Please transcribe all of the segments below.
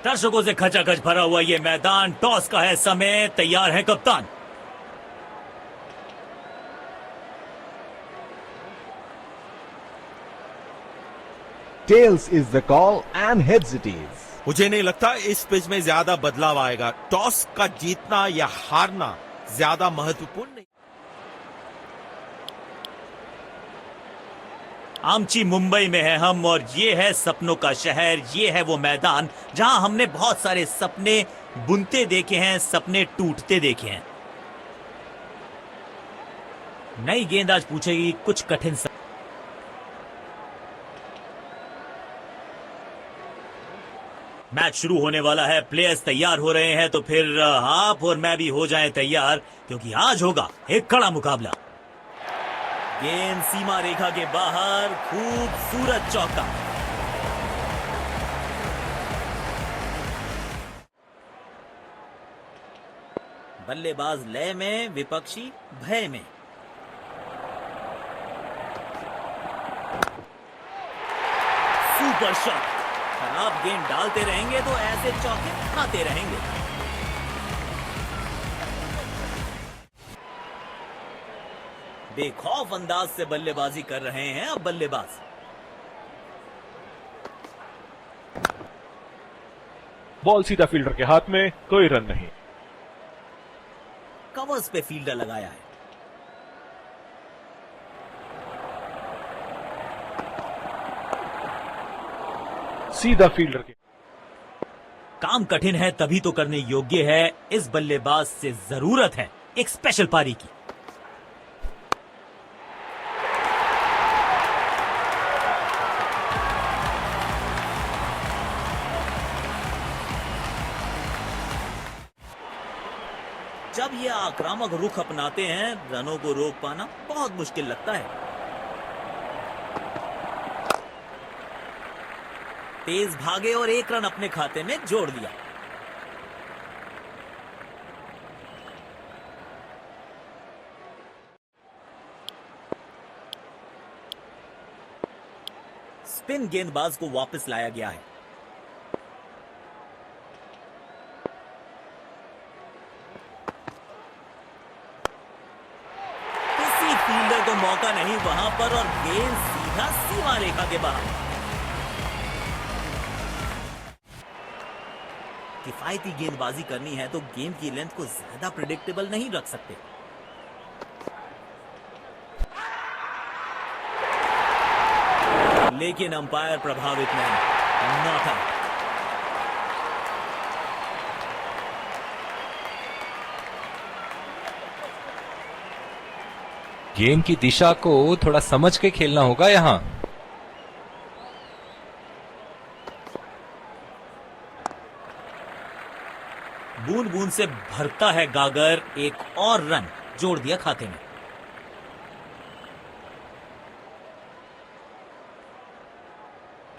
दर्शकों से खचाखच भरा हुआ ये मैदान, टॉस का है समय, तैयार है कप्तान। Tails is the call and heads it is. मुझे नहीं लगता इस पिच में ज्यादा बदलाव आएगा। टॉस का जीतना या हारना ज्यादा महत्वपूर्ण नहीं। आमची मुंबई में है हम, और ये है सपनों का शहर। ये है वो मैदान जहां हमने बहुत सारे सपने बुनते देखे हैं, सपने टूटते देखे हैं। नई गेंद आज पूछेगी कुछ कठिन सवाल। मैच शुरू होने वाला है, प्लेयर्स तैयार हो रहे हैं, तो फिर आप और मैं भी हो जाएं तैयार, क्योंकि आज होगा एक कड़ा मुकाबला। गेंद सीमा रेखा के बाहर, खूबसूरत चौका। बल्लेबाज लय में, विपक्षी भय में। Super shot. खराब गेंद डालते रहेंगे तो ऐसे चौके खाते रहेंगे। बेखौफ अंदाज से बल्लेबाजी कर रहे हैं अब बल्लेबाज। बॉल सीधा फील्डर के हाथ में, कोई रन नहीं। कवर्स पे फील्डर लगाया है। सीधा फील्डर के। काम कठिन है तभी तो करने योग्य है। इस बल्लेबाज से जरूरत है एक स्पेशल पारी की। जब ये आक्रामक रुख अपनाते हैं, रनों को रोक पाना बहुत मुश्किल लगता है। तेज भागे और एक रन अपने खाते में जोड़ दिया। स्पिन गेंदबाज को वापस लाया गया है। किसी फील्डर को मौका नहीं वहां पर, और गेंद सीधा सीमा रेखा के बाहर। किफायती गेंदबाजी करनी है तो गेंद की लेंथ को ज्यादा प्रेडिक्टेबल नहीं रख सकते। लेकिन अंपायर प्रभावित नहीं, नॉट आउट। गेम की दिशा को थोड़ा समझ के खेलना होगा यहां। बूंद बूंद से भरता है गागर, एक और रन जोड़ दिया खाते में।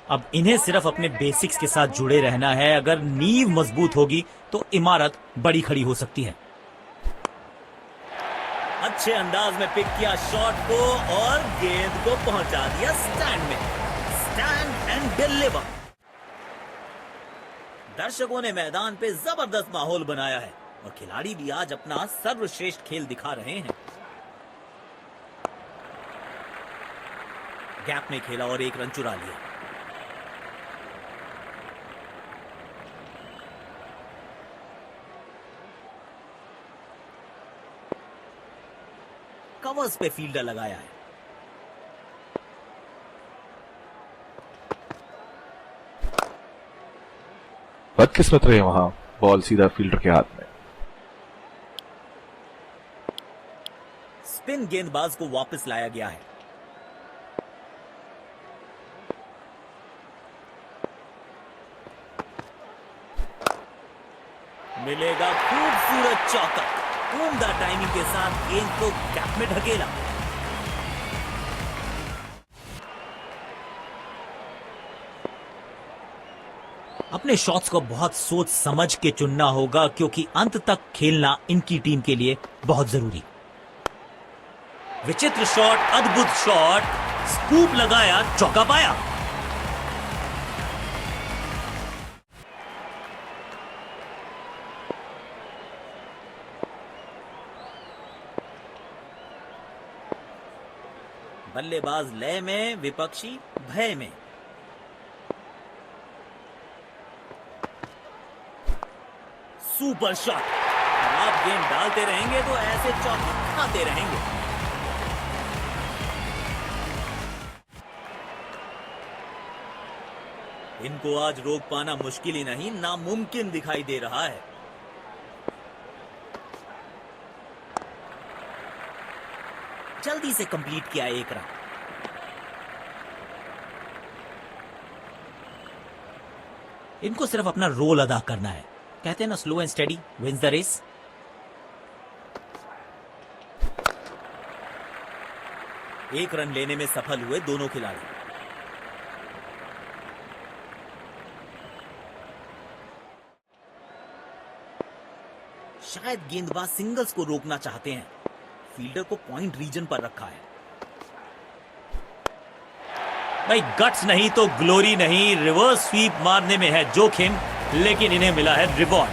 अब इन्हें सिर्फ अपने बेसिक्स के साथ जुड़े रहना है। अगर नींव मजबूत होगी तो इमारत बड़ी खड़ी हो सकती है। अच्छे अंदाज में पिक किया शॉट को और गेंद को पहुंचा दिया स्टैंड में। Stand and deliver. दर्शकों ने मैदान पे जबरदस्त माहौल बनाया है और खिलाड़ी भी आज अपना सर्वश्रेष्ठ खेल दिखा रहे हैं। गैप में खेला और एक रन चुरा लिया। कवर्स पे फील्डर लगाया है। बदकिस्मत रहे वहां, बॉल सीधा फील्डर के हाथ में। स्पिन गेंदबाज को वापस लाया गया है। मिलेगा खूबसूरत चौका। उम्दा टाइमिंग के साथ गेंद को गैप में ढकेला। अपने शॉट्स को बहुत सोच समझ के चुनना होगा, क्योंकि अंत तक खेलना इनकी टीम के लिए बहुत जरूरी। विचित्र शॉट, अद्भुत शॉट, स्कूप लगाया, चौका पाया। बल्लेबाज लय में, विपक्षी भय में। Super shot. आप गेंद डालते रहेंगे तो ऐसे चौके खाते रहेंगे। इनको आज रोक पाना मुश्किल ही नहीं, नामुमकिन दिखाई दे रहा है। जल्दी से कंप्लीट किया एक रन। इनको सिर्फ अपना रोल अदा करना है। कहते हैं ना, slow and steady wins the race. एक रन लेने में सफल हुए दोनों खिलाड़ी। शायद गेंदबाज सिंगल्स को रोकना चाहते हैं। फील्डर को पॉइंट रीजन पर रखा है। भाई गट्स नहीं तो ग्लोरी नहीं, रिवर्स स्वीप मारने में है जोखिम, लेकिन इन्हें मिला है रिवॉर्ड।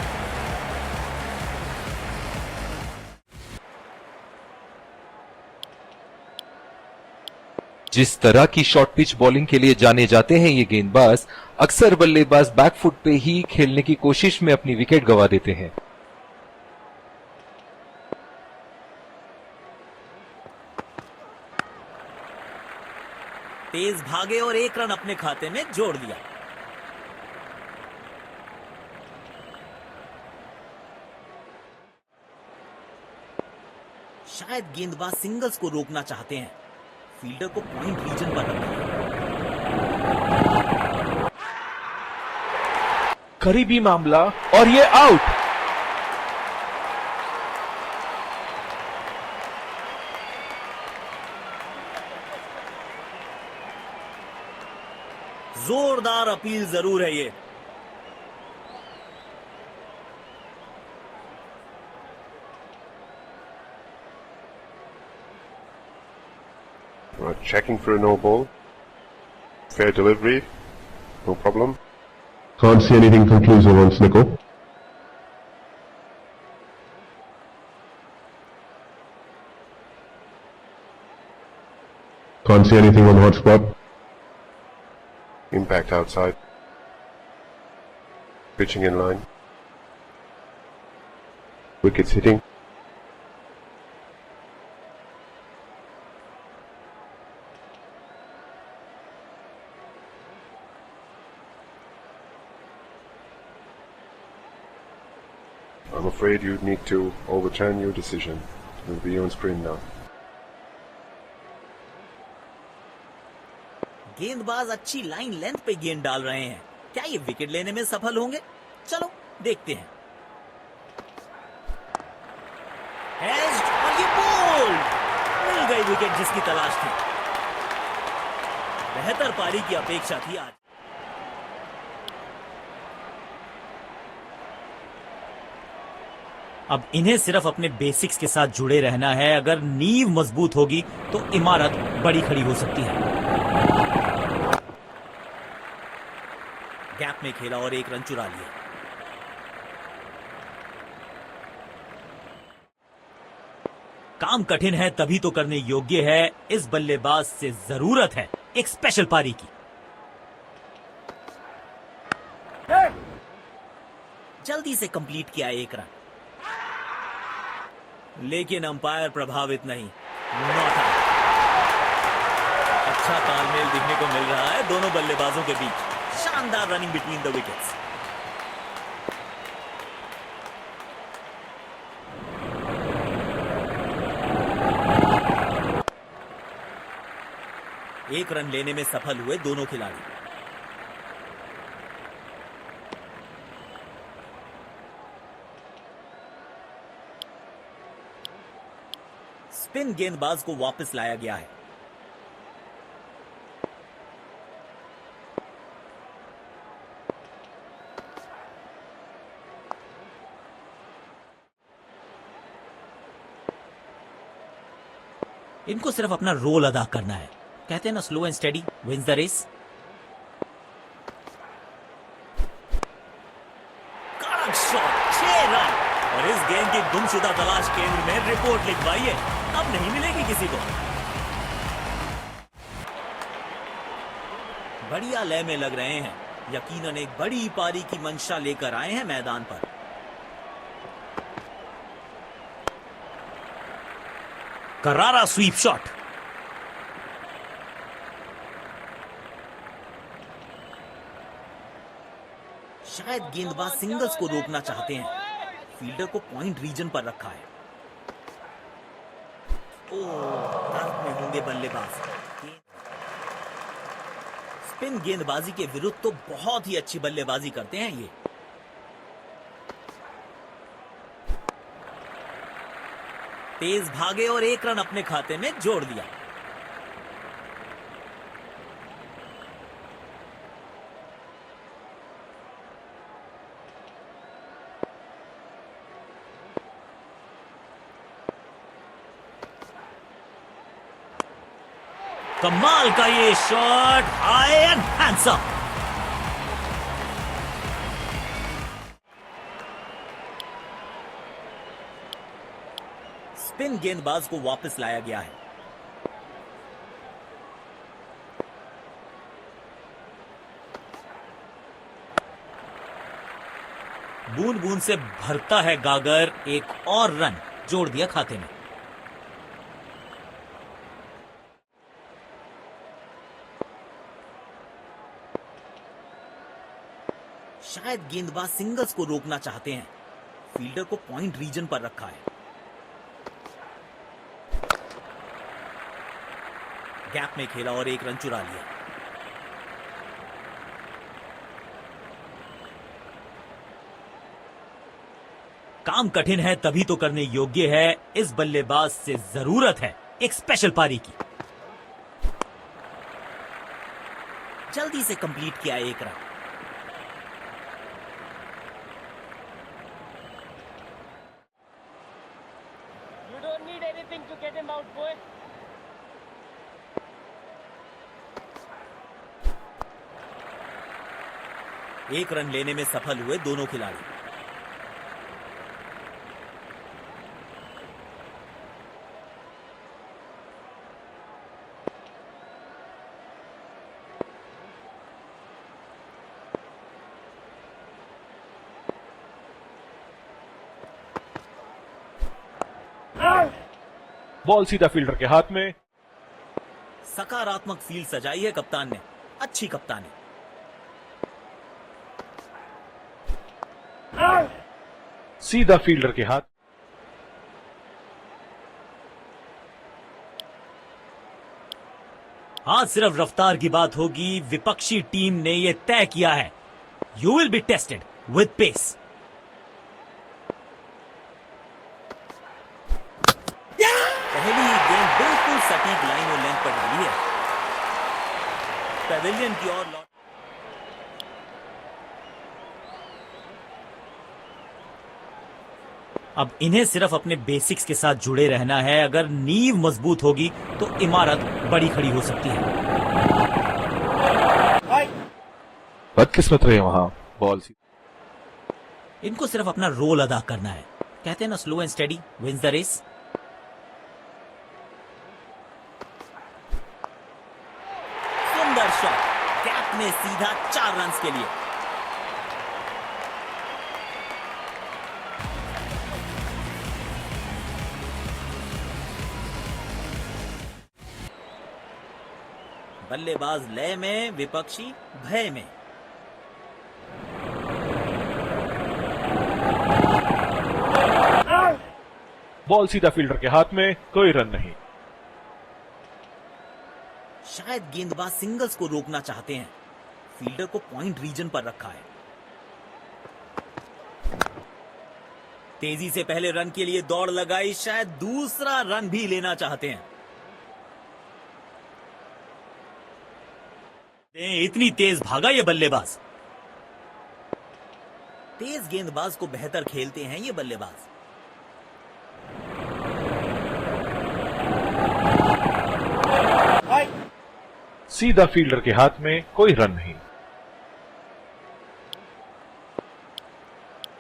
जिस तरह की शॉर्ट पिच बॉलिंग के लिए जाने जाते हैं ये गेंदबाज, अक्सर बल्लेबाज बैकफुट पे ही खेलने की कोशिश में अपनी विकेट गंवा देते हैं। तेज भागे और एक रन अपने खाते में जोड़ लिया। शायद गेंदबाज सिंगल्स को रोकना चाहते हैं। फील्डर को पॉइंट रीजन पर रखा है। करीबी मामला और ये आउट। जोरदार अपील जरूर है ये। Checking for a no ball. Fair delivery. No problem. Can't see anything conclusive on Snickle. Can't see anything on hotspot. Impact outside. Pitching in line. Wickets hitting. I'm afraid you need to overturn your decision. It will be on screen now. गेंदबाज अच्छी line length पे गेंद डाल रहे हैं। क्या ये wicket लेने में सफल होंगे? चलो देखते हैं। Edged और ये बोल्ड। मिल गई विकेट जिसकी तलाश थी। बेहतर पारी की अपेक्षा थी आज। अब इन्हें सिर्फ अपने बेसिक्स के साथ जुड़े रहना है। अगर नींव मजबूत होगी तो इमारत बड़ी खड़ी हो सकती है। गैप में खेला और एक रन चुरा लिया। काम कठिन है तभी तो करने योग्य है। इस बल्लेबाज से जरूरत है एक स्पेशल पारी की। जल्दी से कंप्लीट किया एक रन, लेकिन अंपायर प्रभावित नहीं। Not out. अच्छा तालमेल दिखने को मिल रहा है दोनों बल्लेबाजों के बीच। शानदार रनिंग बिटवीन द विकेट्स। एक रन लेने में सफल हुए दोनों खिलाड़ी। स्पिन गेंदबाज को वापस लाया गया है। इनको सिर्फ अपना रोल अदा करना है। कहते हैं ना, slow and steady wins the race. कड़क शॉट, 6 रन। और इस गेंद की गुमशुदा तलाश केंद्र में रिपोर्ट लिखवाइए। अब नहीं मिलेगी किसी को। बढ़िया लय में लग रहे हैं। यकीनन एक बड़ी पारी की मंशा लेकर आए हैं मैदान पर। करारा स्वीप शॉट। शायद गेंदबाज सिंगल्स को रोकना चाहते हैं। फील्डर को पॉइंट रीजन पर रखा है। टर्फ में होंगे बल्लेबाज। स्पिन गेंदबाजी के विरुद्ध तो बहुत ही अच्छी बल्लेबाजी करते हैं ये। तेज भागे और एक रन अपने खाते में जोड़ दिया। कमाल का ये shot, high and handsome. Spin गेंदबाज को वापस लाया गया है। बूंद बूंद से भरता है गागर, एक और रन जोड़ दिया खाते में। शायद गेंदबाज सिंगल्स को रोकना चाहते हैं। फील्डर को पॉइंट रीजन पर रखा है। गैप में खेला और एक रन चुरा लिया। काम कठिन है तभी तो करने योग्य है। इस बल्लेबाज से जरूरत है एक स्पेशल पारी की। जल्दी से कंप्लीट किया एक रन। एक रन लेने में सफल हुए दोनों खिलाड़ी। बॉल सीधा फील्डर के हाथ में। सकारात्मक फील्ड सजाई है कप्तान ने। अच्छी कप्तानी। सीधा फील्डर के हाथ। आज सिर्फ रफ्तार की बात होगी। विपक्षी टीम ने यह तय किया है, you will be tested with pace. पहली गेंद बिल्कुल सटीक लाइन और लेंथ पर डाली है। पैवेलियन की ओर लौट। अब इन्हें सिर्फ अपने बेसिक्स के साथ जुड़े रहना है। अगर नींव मजबूत होगी तो इमारत बड़ी खड़ी हो सकती है। बदकिस्मत रहे वहां। बॉल इनको सिर्फ अपना रोल अदा करना है। कहते हैं ना, slow and steady wins the race. सुंदर शॉट, गैप में सीधा 4 रन के लिए। बल्लेबाज लय में, विपक्षी भय में। बॉल सीधा फील्डर के हाथ में, कोई रन नहीं। शायद गेंदबाज सिंगल्स को रोकना चाहते हैं। फील्डर को पॉइंट रीजन पर रखा है। तेजी से पहले रन के लिए दौड़ लगाई। शायद दूसरा रन भी लेना चाहते हैं। इतनी तेज भागा ये बल्लेबाज। तेज गेंदबाज को बेहतर खेलते हैं ये बल्लेबाज। सीधा फील्डर के हाथ में, कोई रन नहीं।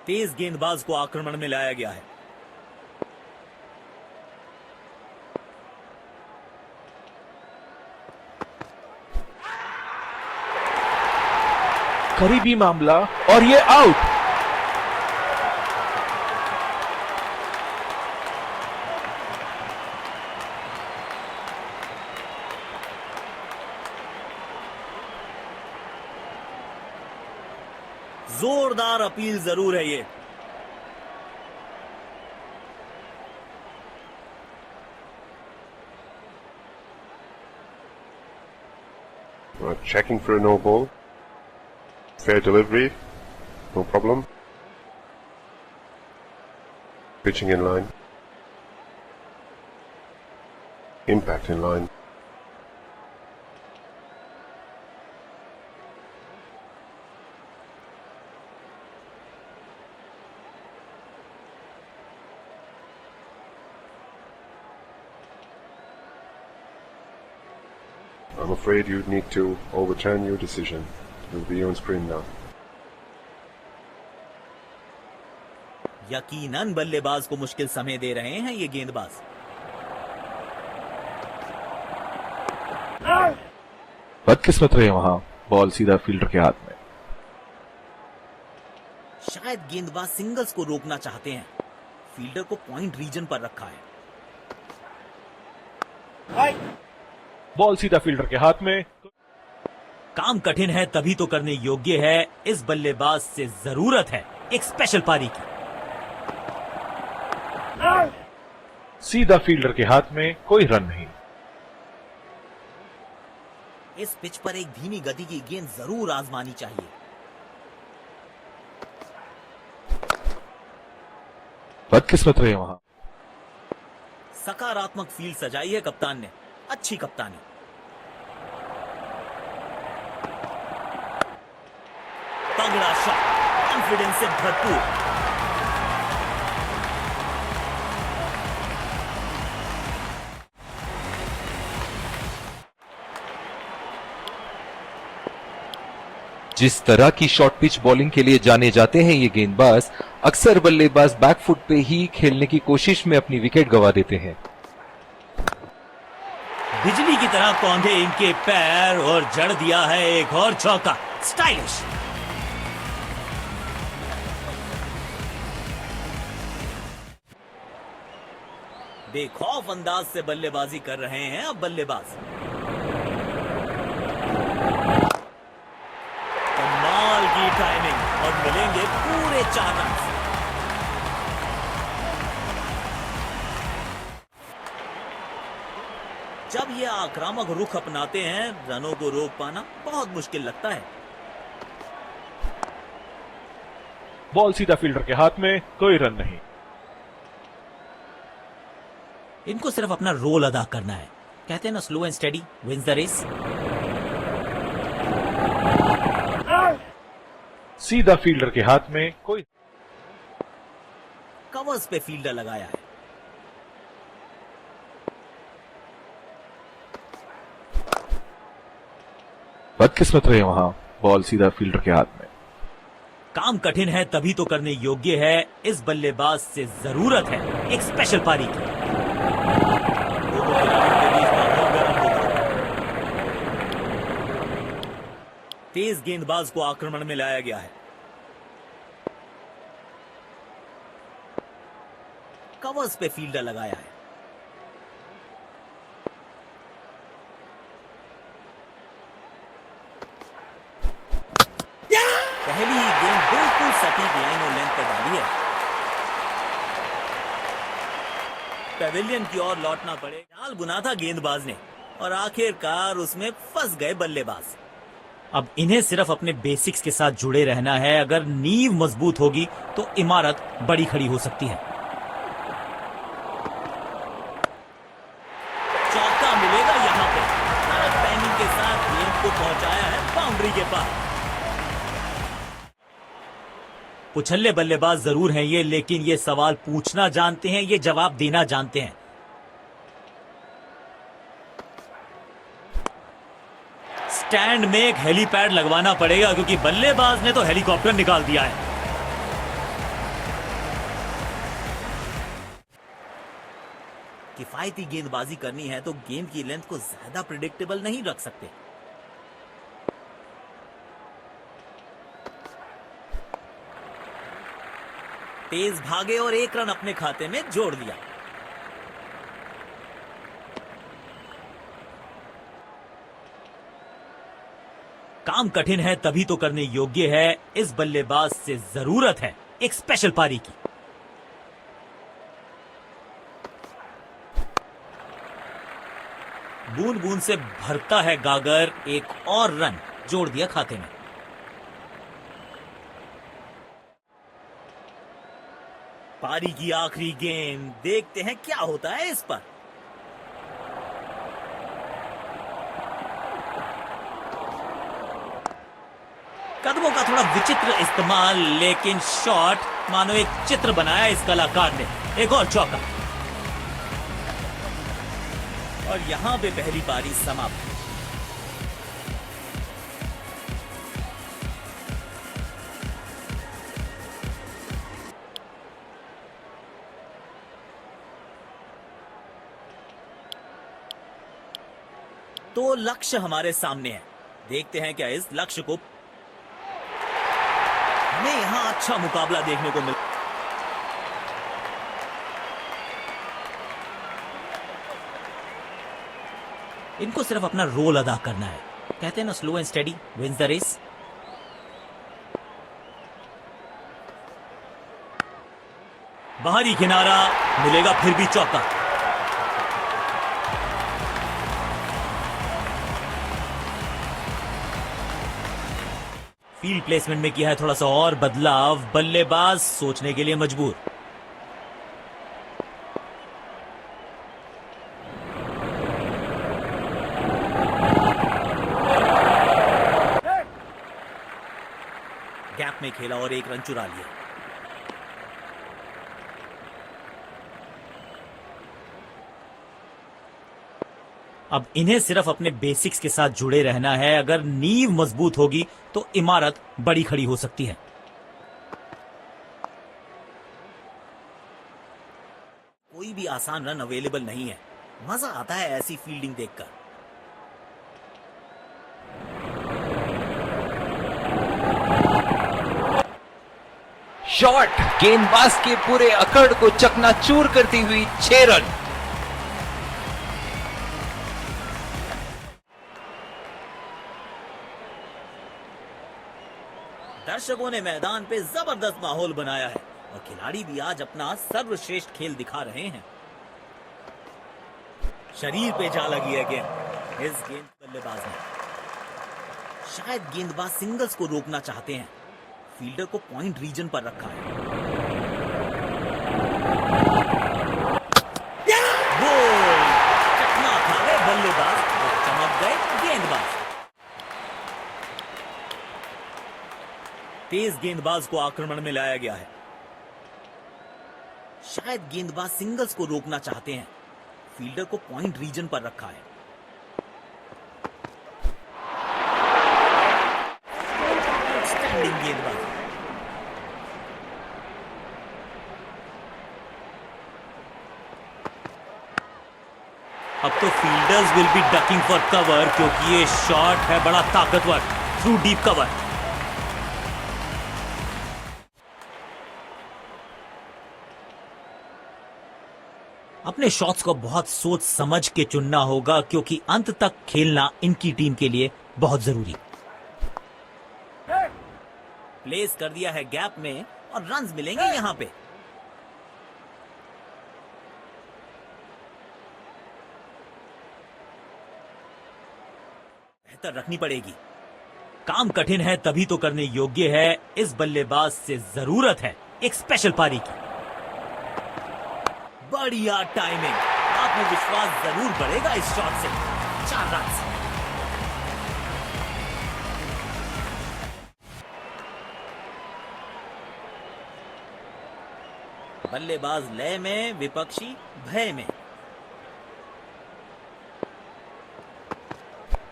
तेज गेंदबाज को आक्रमण में लाया गया है। करीबी मामला और ये आउट। जोरदार अपील जरूर है ये। Checking for a no ball. Fair delivery. No problem. Pitching in line. Impact in line. I'm afraid you'd need to overturn your decision. It will be on screen now. यकीनन बल्लेबाज को मुश्किल समय दे रहे हैं ये गेंदबाज। बदकिस्मत रहे वहां, बॉल सीधा फील्डर के हाथ में। शायद गेंदबाज सिंगल्स को रोकना चाहते हैं। फील्डर को पॉइंट रीजन पर रखा है। बॉल सीधा फील्डर के हाथ में। काम कठिन है तभी तो करने योग्य है। इस बल्लेबाज से जरूरत है एक स्पेशल पारी की। सीधा फील्डर के हाथ में, कोई रन नहीं। इस पिच पर एक धीमी गति की गेंद जरूर आजमानी चाहिए। बदकिस्मत रहे वहां। सकारात्मक फील्ड सजाई है कप्तान ने। अच्छी कप्तानी। तगड़ा शॉट, कॉन्फिडेंस से भरपूर। जिस तरह की शॉर्ट पिच बॉलिंग के लिए जाने जाते हैं ये गेंदबाज, अक्सर बल्लेबाज बैकफुट पे ही खेलने की कोशिश में अपनी विकेट गंवा देते हैं। बिजली की तरह कौंधे इनके पैर और जड़ दिया है एक और चौका। स्टाइलिश। बेखौफ अंदाज से बल्लेबाजी कर रहे हैं अब बल्लेबाज। कमाल की टाइमिंग और मिलेंगे पूरे 4 रन। जब ये आक्रामक रुख अपनाते हैं, रनों को रोक पाना बहुत मुश्किल लगता है। बॉल सीधा फील्डर के हाथ में, कोई रन नहीं। इनको सिर्फ अपना रोल अदा करना है। कहते हैं ना, slow and steady wins the race. सीधा फील्डर के हाथ में, कोई। कवर्स पे फील्डर लगाया है। बदकिस्मत रहे वहां, बॉल सीधा फील्डर के हाथ में। काम कठिन है तभी तो करने योग्य है। इस बल्लेबाज से जरूरत है एक स्पेशल पारी की। दोनों खिलाड़ियों के बीच माहौल गर्म होगा। तेज गेंदबाज को आक्रमण में लाया गया है। कवर्स पे फील्डर लगाया है। पहली ही गेंद बिल्कुल सटीक लाइन और लेंथ पर डाली है। पेविलियन की ओर लौटना पड़े। जाल बुना था गेंदबाज ने और आखिरकार उसमें फंस गए बल्लेबाज। अब इन्हें सिर्फ अपने बेसिक्स के साथ जुड़े रहना है। अगर नींव मजबूत होगी तो इमारत बड़ी खड़ी हो सकती है। चौका मिलेगा यहां पे। टाइमिंग के साथ गेंद को पहुंचाया है बाउंड्री के पास। पुछल्ले बल्लेबाज जरूर हैं ये, लेकिन ये सवाल पूछना जानते हैं, ये जवाब देना जानते हैं। स्टैंड में एक हेलीपैड लगवाना पड़ेगा क्योंकि बल्लेबाज ने तो हेलीकॉप्टर निकाल दिया है। किफायती गेंदबाजी करनी है तो गेंद की लेंथ को ज्यादा प्रिडिक्टेबल नहीं रख सकते। तेज भागे और 1 रन अपने खाते में जोड़ लिया। काम कठिन है तभी तो करने योग्य है, इस बल्लेबाज से जरूरत है एक स्पेशल पारी की। बूंद बूंद से भरता है गागर, 1 और रन जोड़ दिया खाते में। पारी की आखिरी गेंद, देखते हैं क्या होता है इस पर। कदमों का थोड़ा विचित्र इस्तेमाल, लेकिन शॉट मानो एक चित्र बनाया इस कलाकार ने। एक और चौका और यहां पे पहली पारी समाप्त। तो लक्ष्य हमारे सामने है, देखते हैं क्या इस लक्ष्य को। हमें यहां अच्छा मुकाबला देखने को मिल। इनको सिर्फ अपना रोल अदा करना है, कहते हैं ना slow and steady wins the race. बाहरी किनारा, मिलेगा फिर भी चौका। फील्ड प्लेसमेंट में किया है थोड़ा सा और बदलाव, बल्लेबाज सोचने के लिए मजबूर। गैप में खेला और 1 रन चुरा लिया। अब इन्हें सिर्फ अपने बेसिक्स के साथ जुड़े रहना है। अगर नींव मजबूत होगी तो इमारत बड़ी खड़ी हो सकती है। कोई भी आसान रन अवेलेबल नहीं है, मजा आता है ऐसी फील्डिंग देखकर। शॉट गेंदबाज के पूरे अकड़ को चकनाचूर करती हुई 6 रन। दर्शकों ने मैदान पे जबरदस्त माहौल बनाया है और खिलाड़ी भी आज अपना सर्वश्रेष्ठ खेल दिखा रहे हैं। शरीर पे जा लगी है गेंद। इस गेंद बल्लेबाज ने शायद गेंदबाज सिंगल्स को रोकना चाहते हैं, फील्डर को पॉइंट रीजन पर रखा है। गोल! चकमा खा गए बल्लेबाज और चमक गए गेंदबाज। तेज गेंदबाज को आक्रमण में लाया गया है, शायद गेंदबाज सिंगल्स को रोकना चाहते हैं, फील्डर को पॉइंट रीजन पर रखा है। आउटस्टैंडिंग गेंदबाज। अब तो fielders will be ducking for cover, क्योंकि ये शॉट है बड़ा ताकतवर थ्रू डीप कवर। अपने शॉट्स को बहुत सोच समझ के चुनना होगा, क्योंकि अंत तक खेलना इनकी टीम के लिए बहुत जरूरी। प्लेस कर दिया है गैप में और रन्स मिलेंगे यहां पे। बेहतर रखनी पड़ेगी। काम कठिन है तभी तो करने योग्य है, इस बल्लेबाज से जरूरत है एक स्पेशल पारी की। बढ़िया टाइमिंग, आत्मविश्वास जरूर बढ़ेगा इस शॉट से। 4 रन। बल्लेबाज लय में, विपक्षी भय में।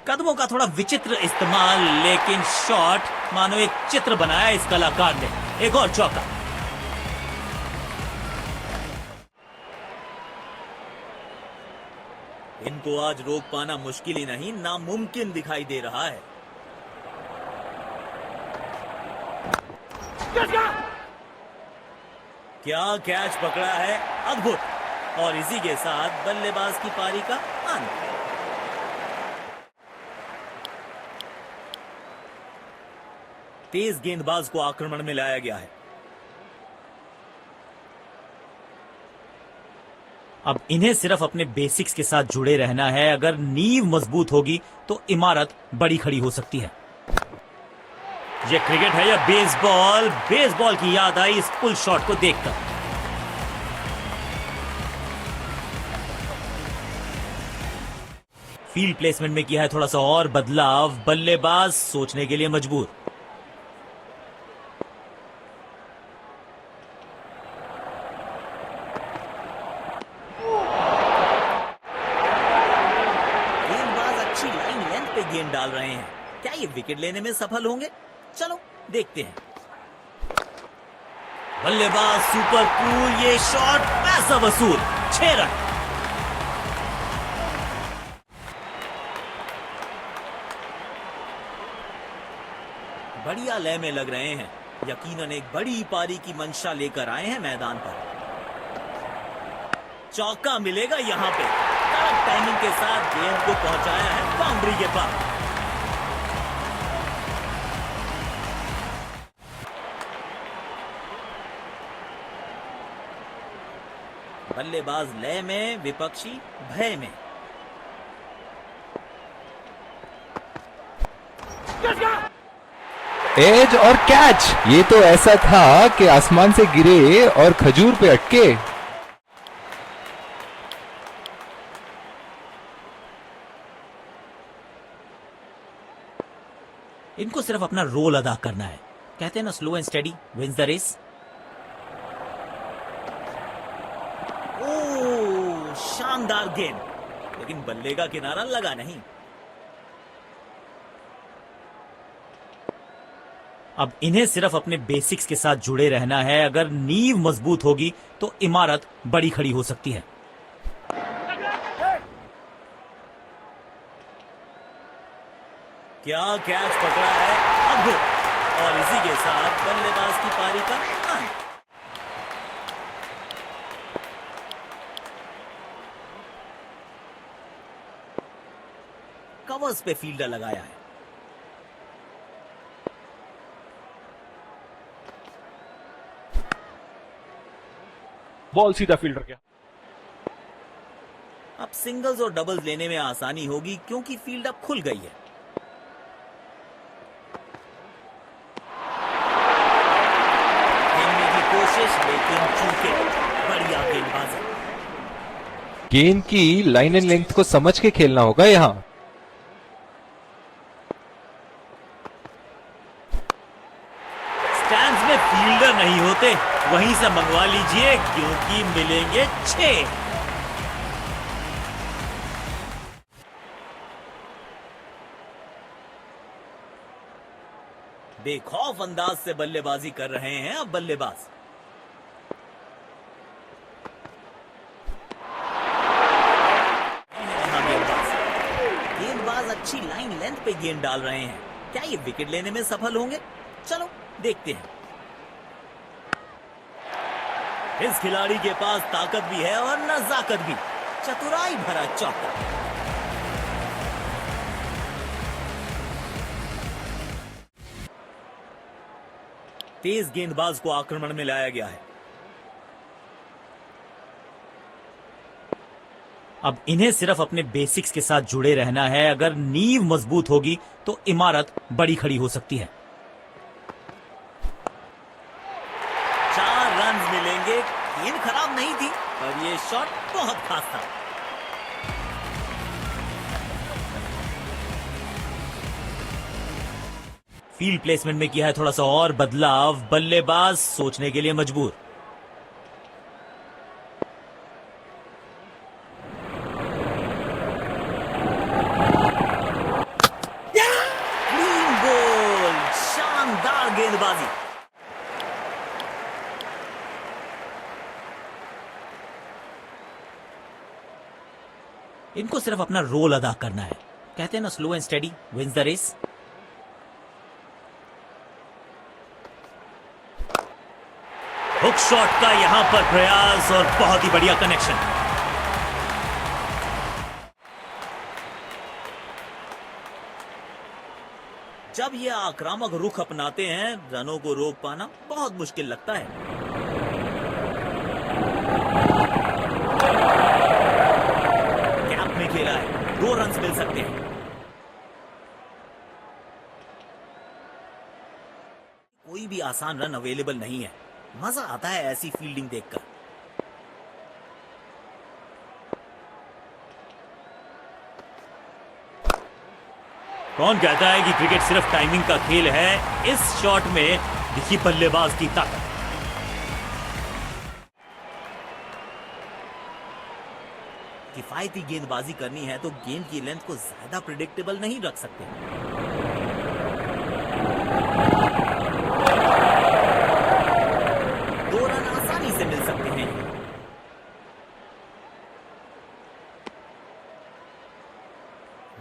कदमों का थोड़ा विचित्र इस्तेमाल, लेकिन शॉट मानो एक चित्र बनाया इस कलाकार ने। एक और चौका। इनको आज रोक पाना मुश्किल ही नहीं, नामुमकिन दिखाई दे रहा है। क्या कैच पकड़ा है, अद्भुत। और इसी के साथ बल्लेबाज की पारी का अंत। तेज गेंदबाज को आक्रमण में लाया गया है। अब इन्हें सिर्फ अपने बेसिक्स के साथ जुड़े रहना है। अगर नींव मजबूत होगी तो इमारत बड़ी खड़ी हो सकती है। ये क्रिकेट है या बेसबॉल? बेसबॉल की याद आई इस पुल शॉट को देखकर। फील्ड प्लेसमेंट में किया है थोड़ा सा और बदलाव। बल्लेबाज सोचने के लिए मजबूर। गेंदबाज अच्छी लाइन लेंथ पे गेंद डाल रहे हैं। क्या ये विकेट लेने में सफल होंगे? चलो देखते हैं। बल्लेबाज सुपर कूल, ये शॉट पैसा वसूल। 6 रन। बढ़िया लय में लग रहे हैं। यकीनन एक बड़ी पारी की मंशा लेकर आए हैं मैदान पर। चौका मिलेगा यहां पे। करेक्ट टाइमिंग के साथ गेंद को पहुंचाया है बाउंड्री के पास। बल्लेबाज लय में, विपक्षी भय में। एज और कैच, ये तो ऐसा था कि आसमान से गिरे और खजूर पे अटके। इनको सिर्फ अपना रोल अदा करना है। कहते हैं ना, slow and steady wins the race. Oh, शानदार गेंद, लेकिन बल्ले का किनारा लगा नहीं। अब इन्हें सिर्फ अपने बेसिक्स के साथ जुड़े रहना है। अगर नींव मजबूत होगी तो इमारत बड़ी खड़ी हो सकती है। क्या कैच पकड़ा है, अद्भुत। और इसी के साथ बल्लेबाज की पारी का अंत। कवर्स पे फील्डर लगाया है। बॉल सीधा फील्डर के। अब सिंगल्स और डबल्स लेने में आसानी होगी क्योंकि फील्ड अब खुल गई है। खेलने की कोशिश, लेकिन चूके। बढ़िया गेंदबाजी। गेंद की लाइन एंड लेंथ को समझ के खेलना होगा यहां। स्टैंड्स में फील्डर नहीं होते, वहीं से मंगवा लीजिए क्योंकि मिलेंगे 6। बेखौफ अंदाज से बल्लेबाजी कर रहे हैं अब बल्लेबाज। गेंदबाज अच्छी लाइन लेंथ पे गेंद डाल रहे हैं। क्या ये विकेट लेने में सफल होंगे? चलो देखते हैं। इस खिलाड़ी के पास ताकत भी है और नजाकत भी। चतुराई भरा चौका। तेज गेंदबाज को आक्रमण में लाया गया है। अब इन्हें सिर्फ अपने बेसिक्स के साथ जुड़े रहना है। अगर नींव मजबूत होगी तो इमारत बड़ी खड़ी हो सकती है। 4 रन मिलेंगे। गेंद खराब नहीं थी, पर यह शॉट बहुत खास था। फील्ड प्लेसमेंट में किया है थोड़ा सा और बदलाव। बल्लेबाज सोचने के लिए मजबूर। क्लीन गोल, शानदार गेंदबाजी। इनको सिर्फ अपना रोल अदा करना है। कहते हैं ना, slow and steady wins the race. Hook shot का यहां पर प्रयास और बहुत ही बढ़िया कनेक्शन। जब ये आक्रामक रुख अपनाते हैं, रनों को रोक पाना बहुत मुश्किल लगता है। गैप में खेला है, 2 रन मिल सकते हैं। कोई भी आसान रन अवेलेबल नहीं है। मजा आता है ऐसी फील्डिंग देखकर। कौन कहता है कि क्रिकेट सिर्फ टाइमिंग का खेल है? इस शॉट में दिखी बल्लेबाज की ताकत। किफायती गेंदबाजी करनी है तो गेंद की लेंथ को ज्यादा प्रिडिक्टेबल नहीं रख सकते। 2 रन आसानी से मिल सकते हैं।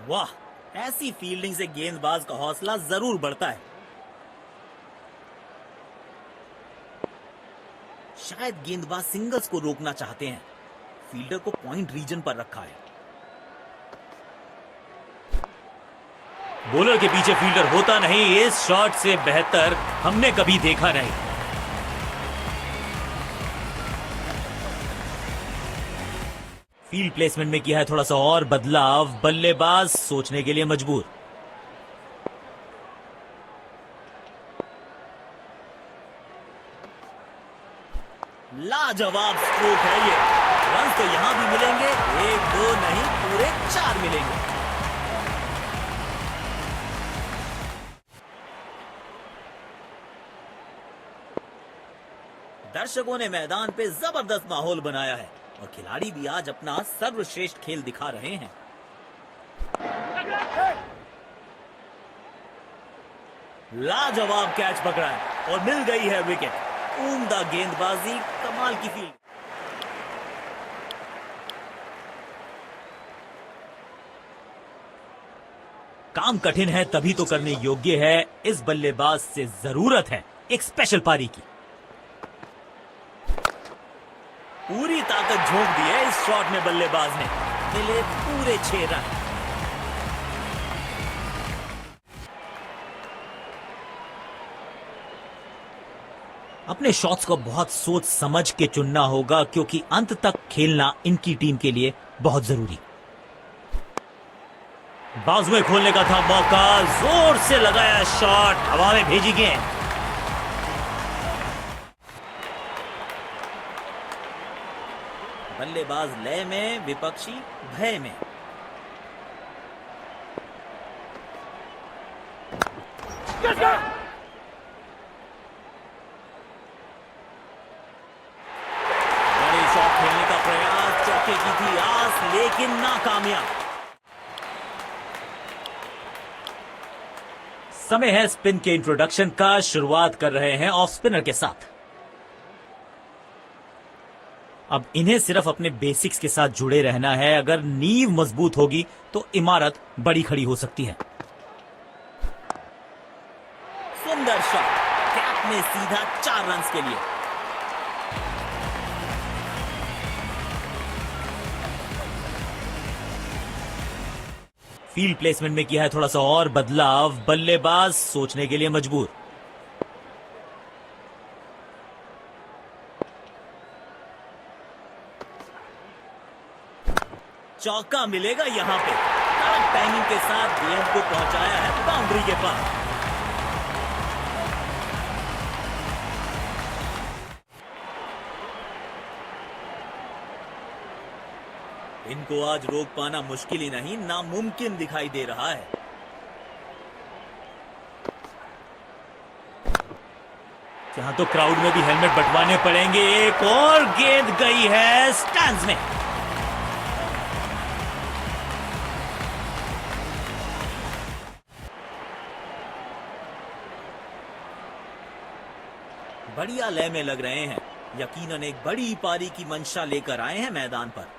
वाह, ऐसी फील्डिंग से गेंदबाज का हौसला जरूर बढ़ता है। शायद गेंदबाज सिंगल्स को रोकना चाहते हैं। फील्डर को पॉइंट रीजन पर रखा है। बॉलर के पीछे फील्डर होता नहीं। इस शॉट से बेहतर हमने कभी देखा नहीं। फील्ड प्लेसमेंट में किया है थोड़ा सा और बदलाव। बल्लेबाज सोचने के लिए मजबूर। लाजवाब स्ट्रोक है ये। रन तो यहां भी मिलेंगे, 1 2 नहीं, पूरे 4 मिलेंगे। दर्शकों ने मैदान पे जबरदस्त माहौल बनाया है और खिलाड़ी भी आज अपना सर्वश्रेष्ठ खेल दिखा रहे हैं। लाजवाब कैच पकड़ा है और मिल गई है विकेट। उम्दा गेंदबाजी, कमाल की फील्ड। काम कठिन है तभी तो करने योग्य है। इस बल्लेबाज से जरूरत है एक स्पेशल पारी की। पूरी ताकत झोंक दी है इस शॉट में बल्लेबाज ने। मिले पूरे 6 रन। अपने शॉट्स को बहुत सोच समझ के चुनना होगा क्योंकि अंत तक खेलना इनकी टीम के लिए बहुत जरूरी। बाजुएं खोलने का था मौका, जोर से लगाया शॉट, हवा में भेजी गेंद। बल्लेबाज लय में, विपक्षी भय में। बड़े शॉट खेलने का प्रयास, चौके की थी आस लेकिन नाकामयाब। समय है स्पिन के इंट्रोडक्शन का। शुरुआत कर रहे हैं ऑफ स्पिनर के साथ। अब इन्हें सिर्फ अपने बेसिक्स के साथ जुड़े रहना है। अगर नींव मजबूत होगी तो इमारत बड़ी खड़ी हो सकती है। सुंदर शॉट, कैप में सीधा 4 रन के लिए। फील्ड प्लेसमेंट में किया है थोड़ा सा और बदलाव। बल्लेबाज सोचने के लिए मजबूर। चौका मिलेगा यहां पे। टाइमिंग के साथ गेंद को पहुंचाया है बाउंड्री के पास। इनको आज रोक पाना मुश्किल ही नहीं, नामुमकिन दिखाई दे रहा है। यहां तो क्राउड में भी हेलमेट बंटवाने पड़ेंगे। एक और गेंद गई है स्टैंड्स में। बढ़िया लय में लग रहे हैं। यकीनन एक बड़ी पारी की मंशा लेकर आए हैं मैदान पर।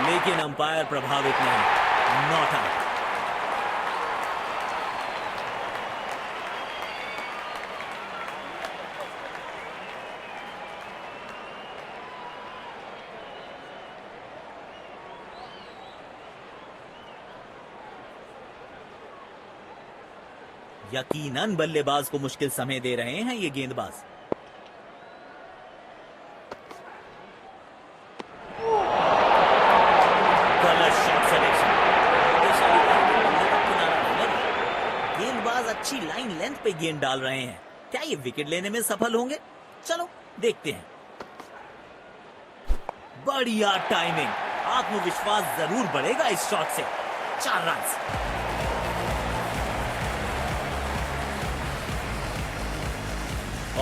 लेकिन अंपायर प्रभावित नहीं। Not out. यकीनन बल्लेबाज को मुश्किल समय दे रहे हैं ये गेंदबाज। गलत शॉट सिलेक्शन। गेंदबाज अच्छी लाइन लेंथ पे गेंद डाल रहे हैं। क्या ये विकेट लेने में सफल होंगे? चलो देखते हैं। बढ़िया टाइमिंग, आत्मविश्वास जरूर बढ़ेगा इस शॉट से। 4 रन।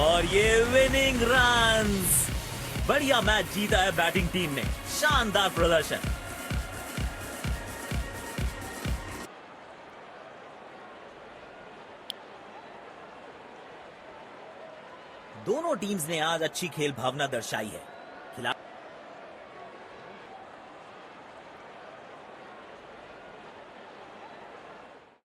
और ये विनिंग रन्स। बढ़िया मैच जीता है बैटिंग टीम ने, शानदार प्रदर्शन। दोनों टीम्स ने आज अच्छी खेल भावना दर्शाई है। खिलाड़ी